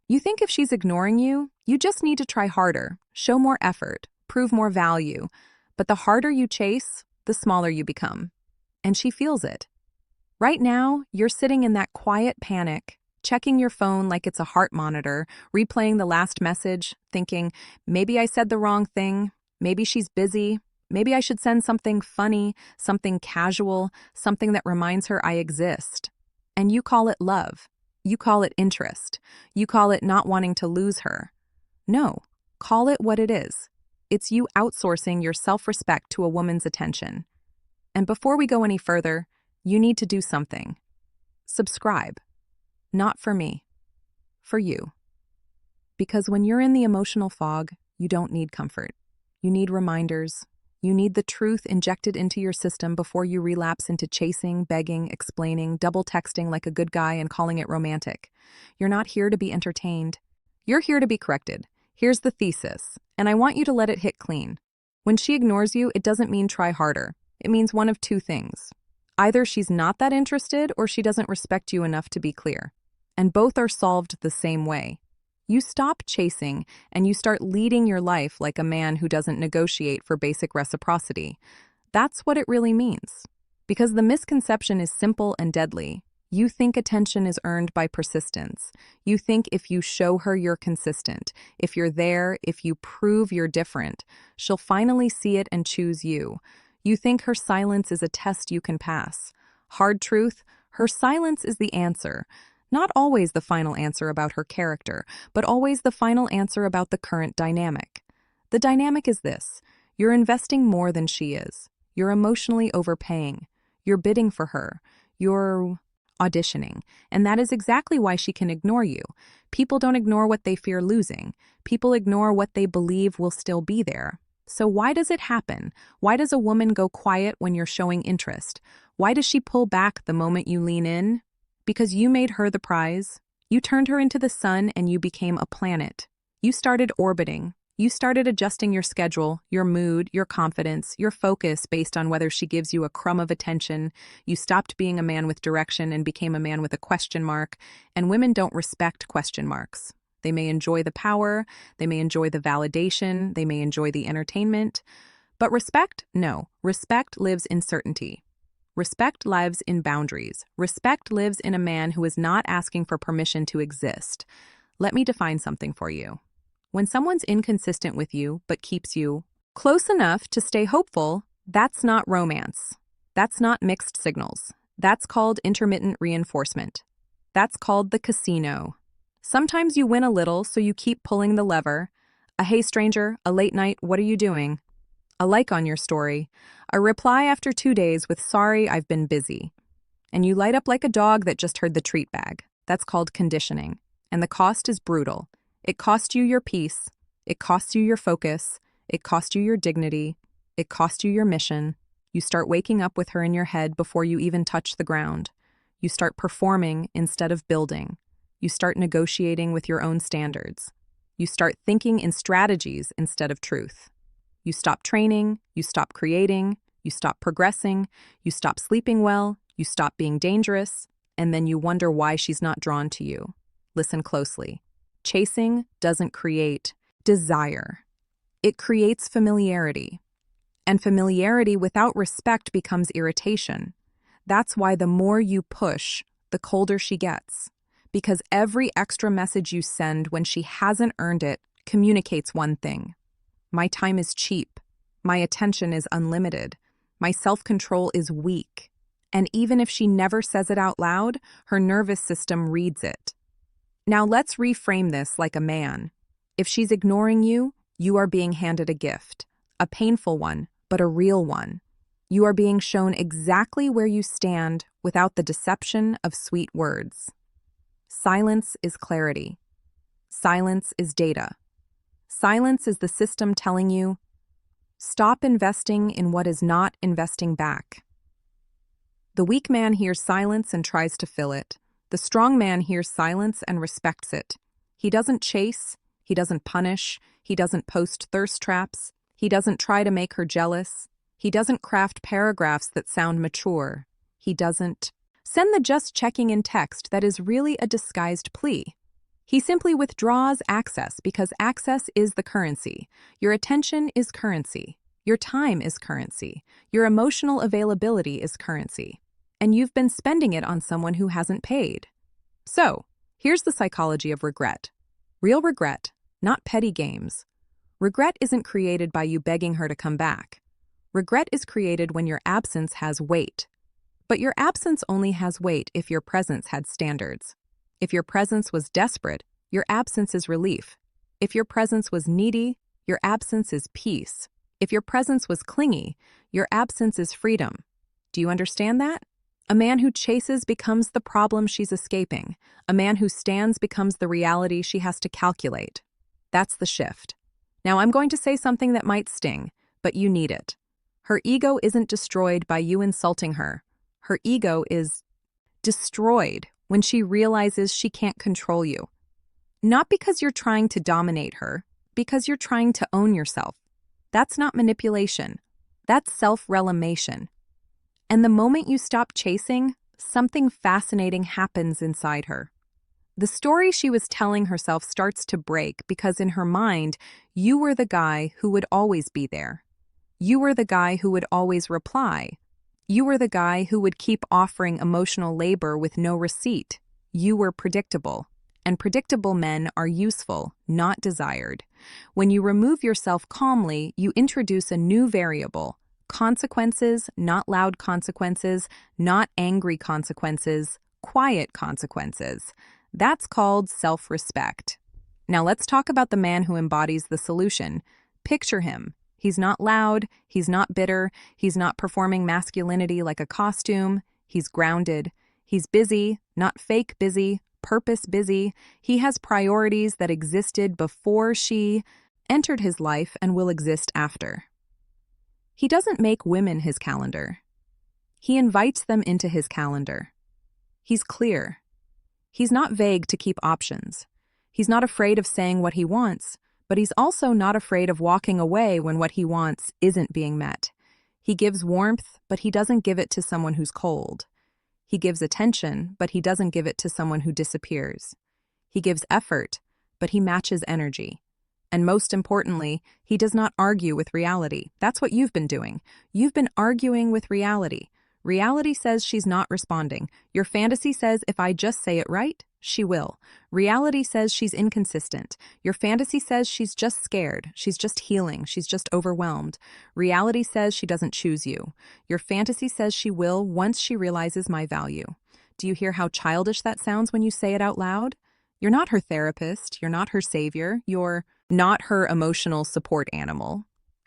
You think if she's ignoring you, you just need to try harder, show more effort, prove more value. But the harder you chase, the smaller you become. And she feels it. Right now, you're sitting in that quiet panic, checking your phone like it's a heart monitor, replaying the last message, thinking, maybe I said the wrong thing, maybe she's busy, maybe I should send something funny, something casual, something that reminds her I exist. And you call it love. You call it interest. You call it not wanting to lose her. No, call it what it is. It's you outsourcing your self-respect to a woman's attention. And before we go any further, you need to do something. Subscribe. Not for me. For you. Because when you're in the emotional fog, you don't need comfort. You need reminders. You need the truth injected into your system before you relapse into chasing, begging, explaining, double texting like a good guy and calling it romantic. You're not here to be entertained. You're here to be corrected. Here's the thesis, and I want you to let it hit clean. When she ignores you, it doesn't mean try harder. It means one of two things. Either she's not that interested or she doesn't respect you enough to be clear. And both are solved the same way. You stop chasing and you start leading your life like a man who doesn't negotiate for basic reciprocity. That's what it really means. Because the misconception is simple and deadly. You think attention is earned by persistence. You think if you show her you're consistent, if you're there, if you prove you're different, she'll finally see it and choose you. You think her silence is a test you can pass. Hard truth, her silence is the answer. Not always the final answer about her character, but always the final answer about the current dynamic. The dynamic is this: you're investing more than she is. You're emotionally overpaying. You're bidding for her. You're auditioning. And that is exactly why she can ignore you. People don't ignore what they fear losing. People ignore what they believe will still be there. So why does it happen? Why does a woman go quiet when you're showing interest? Why does she pull back the moment you lean in? Because you made her the prize. You turned her into the sun and you became a planet. You started orbiting. You started adjusting your schedule, your mood, your confidence, your focus based on whether she gives you a crumb of attention. You stopped being a man with direction and became a man with a question mark. And women don't respect question marks. They may enjoy the power, they may enjoy the validation, they may enjoy the entertainment. But respect? No. Respect lives in certainty. Respect lives in boundaries. Respect lives in a man who is not asking for permission to exist. Let me define something for you. When someone's inconsistent with you but keeps you close enough to stay hopeful, that's not romance. That's not mixed signals. That's called intermittent reinforcement. That's called the casino. Sometimes you win a little, so you keep pulling the lever. A "Hey stranger, a late night, what are you doing?" A like on your story, a reply after 2 days with "Sorry, I've been busy." And you light up like a dog that just heard the treat bag. That's called conditioning. And the cost is brutal. It costs you your peace. It costs you your focus. It costs you your dignity. It costs you your mission. You start waking up with her in your head before you even touch the ground. You start performing instead of building. You start negotiating with your own standards. You start thinking in strategies instead of truth. You stop training, you stop creating, you stop progressing, you stop sleeping well, you stop being dangerous, and then you wonder why she's not drawn to you. Listen closely. Chasing doesn't create desire. It creates familiarity. And familiarity without respect becomes irritation. That's why the more you push, the colder she gets. Because every extra message you send when she hasn't earned it communicates one thing. My time is cheap. My attention is unlimited. My self-control is weak. And even if she never says it out loud, her nervous system reads it. Now let's reframe this like a man. If she's ignoring you, you are being handed a gift. A painful one, but a real one. You are being shown exactly where you stand without the deception of sweet words. Silence is clarity. Silence is data. Silence is the system telling you, stop investing in what is not investing back. The weak man hears silence and tries to fill it. The strong man hears silence and respects it. He doesn't chase, he doesn't punish, he doesn't post thirst traps, he doesn't try to make her jealous, he doesn't craft paragraphs that sound mature, he doesn't send the just checking in text that is really a disguised plea. He simply withdraws access because access is the currency. Your attention is currency. Your time is currency. Your emotional availability is currency. And you've been spending it on someone who hasn't paid. So, here's the psychology of regret. Real regret, not petty games. Regret isn't created by you begging her to come back. Regret is created when your absence has weight. But your absence only has weight if your presence had standards. If your presence was desperate, your absence is relief. If your presence was needy, your absence is peace. If your presence was clingy, your absence is freedom. Do you understand that? A man who chases becomes the problem she's escaping. A man who stands becomes the reality she has to calculate. That's the shift. Now I'm going to say something that might sting, but you need it. Her ego isn't destroyed by you insulting her. Her ego is destroyed when she realizes she can't control you. Not because you're trying to dominate her, because you're trying to own yourself. That's not manipulation. That's self-relimation. And the moment you stop chasing, something fascinating happens inside her. The story she was telling herself starts to break because in her mind, you were the guy who would always be there. You were the guy who would always reply. You were the guy who would keep offering emotional labor with no receipt. You were predictable. And predictable men are useful, not desired. When you remove yourself calmly, you introduce a new variable. Consequences, not loud consequences, not angry consequences, quiet consequences. That's called self-respect. Now let's talk about the man who embodies the solution. Picture him. He's not loud, he's not bitter, he's not performing masculinity like a costume, he's grounded. He's busy, not fake busy, purpose busy. He has priorities that existed before she entered his life and will exist after. He doesn't make women his calendar. He invites them into his calendar. He's clear. He's not vague to keep options. He's not afraid of saying what he wants, but he's also not afraid of walking away when what he wants isn't being met. He gives warmth, but he doesn't give it to someone who's cold. He gives attention, but he doesn't give it to someone who disappears. He gives effort, but he matches energy. And most importantly, he does not argue with reality. That's what you've been doing. You've been arguing with reality. Reality says she's not responding. Your fantasy says if I just say it right, she will. Reality says she's inconsistent. Your fantasy says she's just scared. She's just healing. She's just overwhelmed. Reality says she doesn't choose you. Your fantasy says she will once she realizes my value. Do you hear how childish that sounds when you say it out loud? You're not her therapist. You're not her savior. You're not her emotional support animal.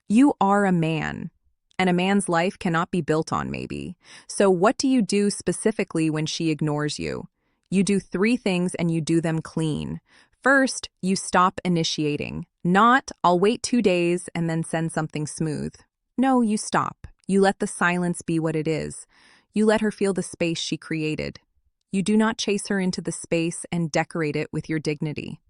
You are a man. And a man's life cannot be built on maybe. So what do you do specifically when she ignores you? You do 3 things and you do them clean. First, you stop initiating. Not, I'll wait 2 days and then send something smooth. No, you stop. You let the silence be what it is. You let her feel the space she created. You do not chase her into the space and decorate it with your dignity.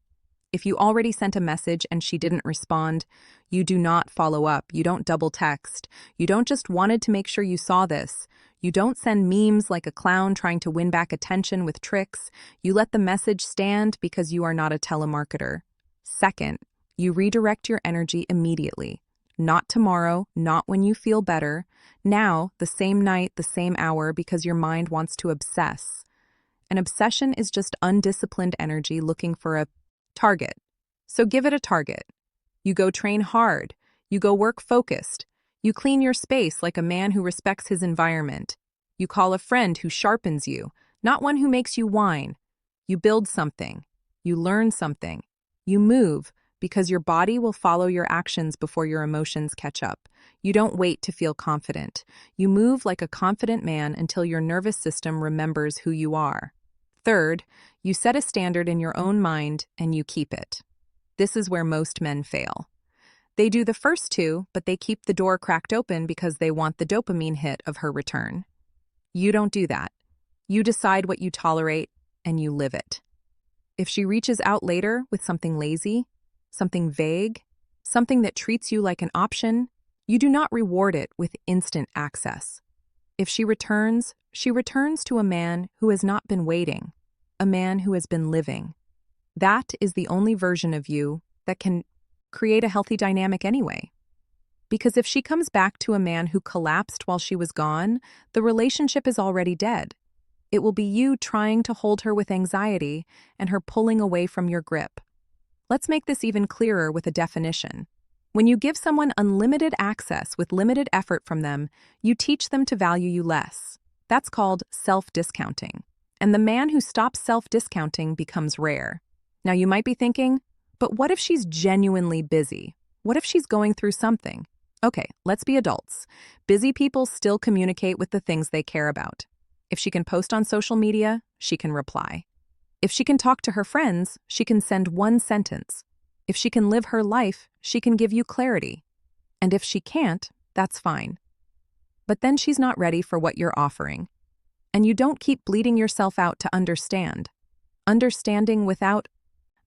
If you already sent a message and she didn't respond, you do not follow up. You don't double text. You don't just wanted to make sure you saw this. You don't send memes like a clown trying to win back attention with tricks. You let the message stand because you are not a telemarketer. Second, you redirect your energy immediately. Not tomorrow, not when you feel better. Now, the same night, the same hour, because your mind wants to obsess. An obsession is just undisciplined energy looking for a target. So give it a target. You go train hard. You go work focused. You clean your space like a man who respects his environment. You call a friend who sharpens you, not one who makes you whine. You build something. You learn something. You move because your body will follow your actions before your emotions catch up. You don't wait to feel confident. You move like a confident man until your nervous system remembers who you are. Third, you set a standard in your own mind and you keep it. This is where most men fail. They do the first 2, but they keep the door cracked open because they want the dopamine hit of her return. You don't do that. You decide what you tolerate and you live it. If she reaches out later with something lazy, something vague, something that treats you like an option, you do not reward it with instant access. If she returns to a man who has not been waiting, a man who has been living. That is the only version of you that can create a healthy dynamic anyway. Because if she comes back to a man who collapsed while she was gone, the relationship is already dead. It will be you trying to hold her with anxiety and her pulling away from your grip. Let's make this even clearer with a definition. When you give someone unlimited access with limited effort from them, you teach them to value you less. That's called self-discounting. And the man who stops self-discounting becomes rare. Now you might be thinking, but what if she's genuinely busy? What if she's going through something? Okay, let's be adults. Busy people still communicate with the things they care about. If she can post on social media, she can reply. If she can talk to her friends, she can send one sentence. If she can live her life, she can give you clarity. And if she can't, that's fine. But then she's not ready for what you're offering. And you don't keep bleeding yourself out to understand. Understanding without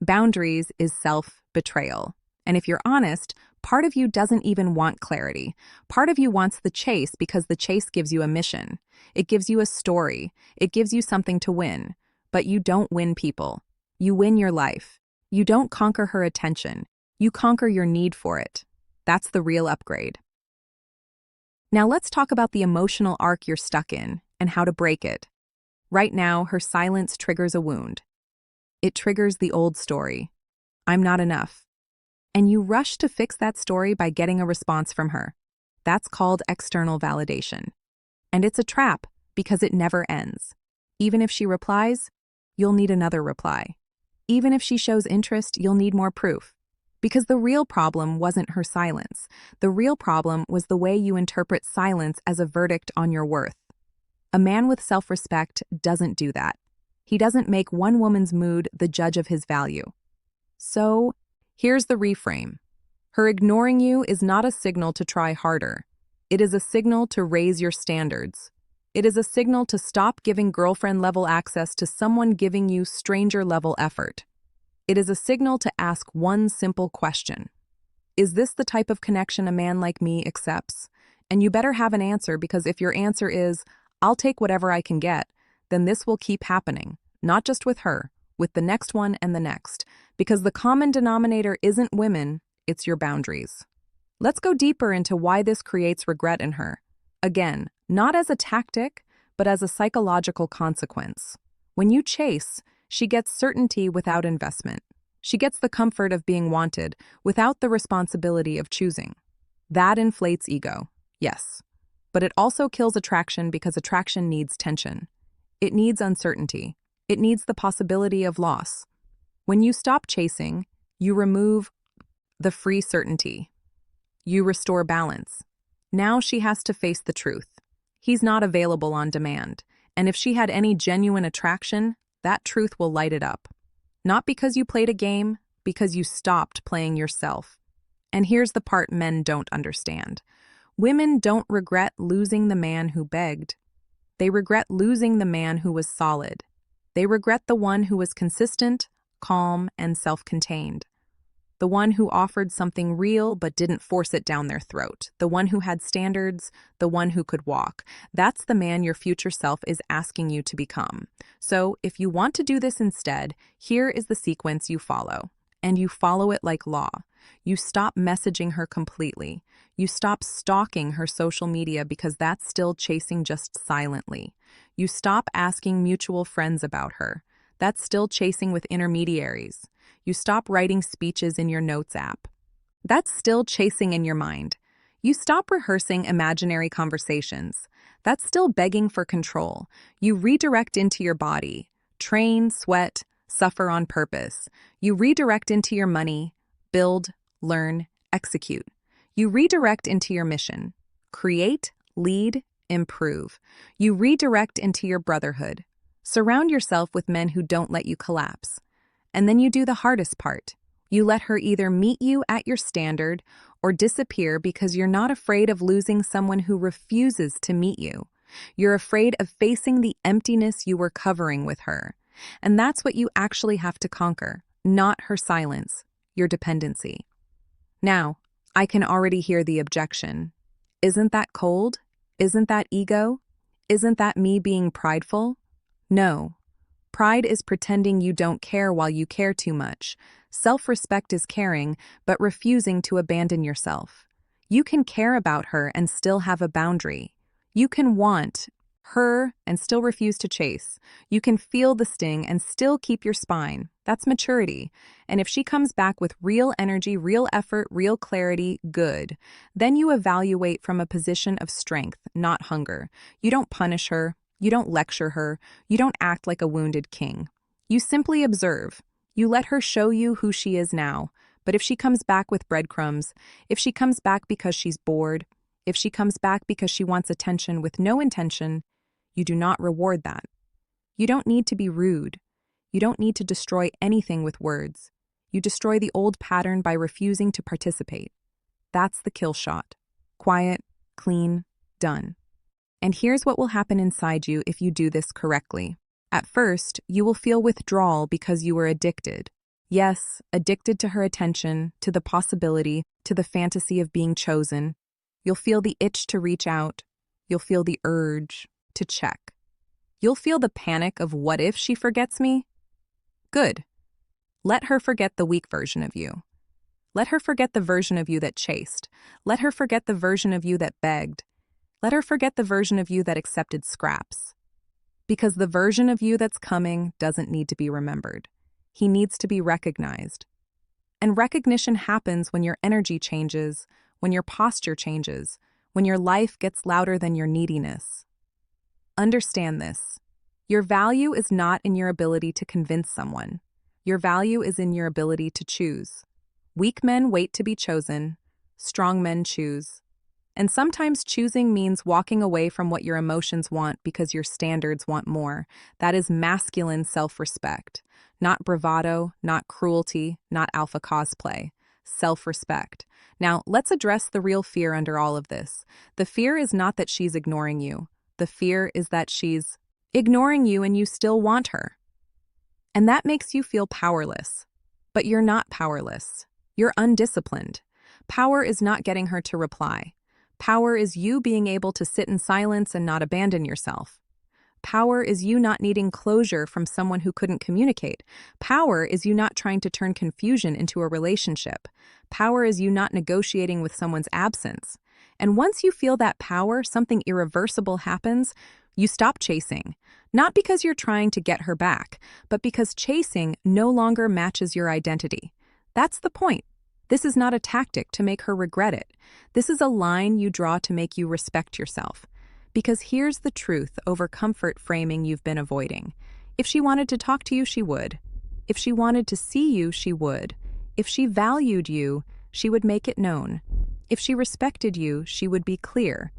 boundaries is self-betrayal. And if you're honest, part of you doesn't even want clarity. Part of you wants the chase because the chase gives you a mission. It gives you a story. It gives you something to win. But you don't win people. You win your life. You don't conquer her attention. You conquer your need for it. That's the real upgrade. Now let's talk about the emotional arc you're stuck in and how to break it. Right now, her silence triggers a wound. It triggers the old story. I'm not enough. And you rush to fix that story by getting a response from her. That's called external validation. And it's a trap because it never ends. Even if she replies, you'll need another reply. Even if she shows interest, you'll need more proof. Because the real problem wasn't her silence. The real problem was the way you interpret silence as a verdict on your worth. A man with self-respect doesn't do that. He doesn't make one woman's mood the judge of his value. So, here's the reframe. Her ignoring you is not a signal to try harder. It is a signal to raise your standards. It is a signal to stop giving girlfriend-level access to someone giving you stranger-level effort. It is a signal to ask one simple question. Is this the type of connection a man like me accepts? And you better have an answer, because if your answer is, I'll take whatever I can get, then this will keep happening, not just with her, with the next one and the next, because the common denominator isn't women, it's your boundaries. Let's go deeper into why this creates regret in her. Again, not as a tactic, but as a psychological consequence. When you chase, she gets certainty without investment. She gets the comfort of being wanted without the responsibility of choosing. That inflates ego, yes. But it also kills attraction because attraction needs tension. It needs uncertainty. It needs the possibility of loss. When you stop chasing, you remove the free certainty. You restore balance. Now she has to face the truth. He's not available on demand, and if she had any genuine attraction, that truth will light it up. Not because you played a game, because you stopped playing yourself. And here's the part men don't understand. Women don't regret losing the man who begged. They regret losing the man who was solid. They regret the one who was consistent, calm, and self-contained. The one who offered something real but didn't force it down their throat. The one who had standards, the one who could walk. That's the man your future self is asking you to become. So, if you want to do this instead, here is the sequence you follow. And you follow it like law. You stop messaging her completely. You stop stalking her social media because that's still chasing just silently. You stop asking mutual friends about her. That's still chasing with intermediaries. You stop writing speeches in your notes app. That's still chasing in your mind. You stop rehearsing imaginary conversations. That's still begging for control. You redirect into your body. Train, sweat, suffer on purpose. You redirect into your money. Build, learn, execute. You redirect into your mission. Create, lead, improve. You redirect into your brotherhood. Surround yourself with men who don't let you collapse. And then you do the hardest part. You let her either meet you at your standard or disappear because you're not afraid of losing someone who refuses to meet you. You're afraid of facing the emptiness you were covering with her. And that's what you actually have to conquer, not her silence, your dependency. Now, I can already hear the objection. Isn't that cold? Isn't that ego? Isn't that me being prideful? No. Pride is pretending you don't care while you care too much. Self-respect is caring, but refusing to abandon yourself. You can care about her and still have a boundary. You can want her and still refuse to chase. You can feel the sting and still keep your spine. That's maturity. And if she comes back with real energy, real effort, real clarity, good. Then you evaluate from a position of strength, not hunger. You don't punish her. You don't lecture her. You don't act like a wounded king. You simply observe. You let her show you who she is now. But if she comes back with breadcrumbs, if she comes back because she's bored, if she comes back because she wants attention with no intention, you do not reward that. You don't need to be rude. You don't need to destroy anything with words. You destroy the old pattern by refusing to participate. That's the kill shot. Quiet, clean, done. And here's what will happen inside you if you do this correctly. At first, you will feel withdrawal because you were addicted. Yes, addicted to her attention, to the possibility, to the fantasy of being chosen. You'll feel the itch to reach out. You'll feel the urge to check. You'll feel the panic of what if she forgets me? Good. Let her forget the weak version of you. Let her forget the version of you that chased. Let her forget the version of you that begged. Let her forget the version of you that accepted scraps. Because the version of you that's coming doesn't need to be remembered. He needs to be recognized. And recognition happens when your energy changes, when your posture changes, when your life gets louder than your neediness. Understand this. Your value is not in your ability to convince someone. Your value is in your ability to choose. Weak men wait to be chosen. Strong men choose. And sometimes choosing means walking away from what your emotions want because your standards want more. That is masculine self-respect. Not bravado, not cruelty, not alpha cosplay. Self-respect. Now, let's address the real fear under all of this. The fear is not that she's ignoring you. The fear is that she's ignoring you and you still want her. And that makes you feel powerless. But you're not powerless. You're undisciplined. Power is not getting her to reply. Power is you being able to sit in silence and not abandon yourself. Power is you not needing closure from someone who couldn't communicate. Power is you not trying to turn confusion into a relationship. Power is you not negotiating with someone's absence. And once you feel that power, something irreversible happens. You stop chasing. Not because you're trying to get her back, but because chasing no longer matches your identity. That's the point. This is not a tactic to make her regret it. This is a line you draw to make you respect yourself. Because here's the truth over comfort framing you've been avoiding. If she wanted to talk to you, she would. If she wanted to see you, she would. If she valued you, she would make it known. If she respected you, she would be clear.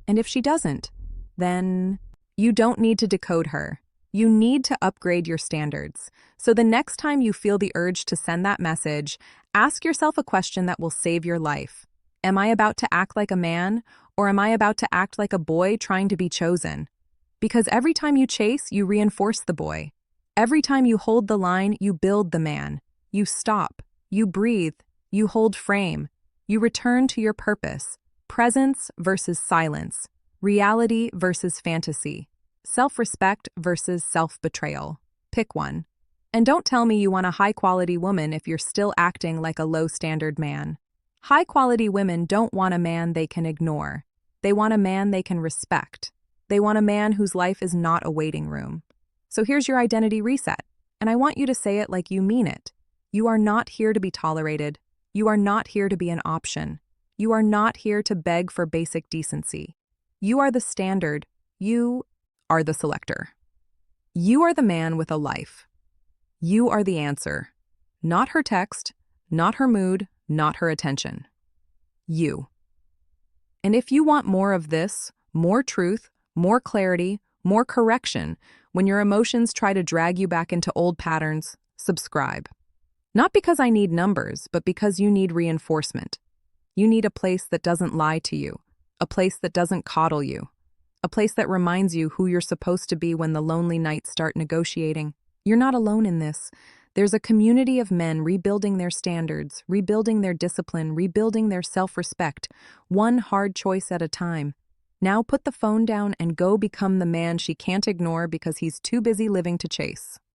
And if she doesn't, then you don't need to decode her. You need to upgrade your standards. So the next time you feel the urge to send that message, ask yourself a question that will save your life. Am I about to act like a man, or am I about to act like a boy trying to be chosen? Because every time you chase, you reinforce the boy. Every time you hold the line, you build the man. You stop, you breathe, you hold frame. You return to your purpose. Presence versus silence. Reality versus fantasy. Self-respect versus self-betrayal. Pick one. And don't tell me you want a high-quality woman if you're still acting like a low-standard man. High-quality women don't want a man they can ignore. They want a man they can respect. They want a man whose life is not a waiting room. So here's your identity reset, and I want you to say it like you mean it. You are not here to be tolerated. You are not here to be an option. You are not here to beg for basic decency. You are the standard. You are the selector. You are the man with a life. You are the answer. Not her text, not her mood, not her attention. You. And if you want more of this, more truth, more clarity, more correction, when your emotions try to drag you back into old patterns, subscribe. Not because I need numbers, but because you need reinforcement. You need a place that doesn't lie to you, a place that doesn't coddle you, a place that reminds you who you're supposed to be when the lonely nights start negotiating. You're not alone in this. There's a community of men rebuilding their standards, rebuilding their discipline, rebuilding their self-respect, one hard choice at a time. Now put the phone down and go become the man she can't ignore because he's too busy living to chase.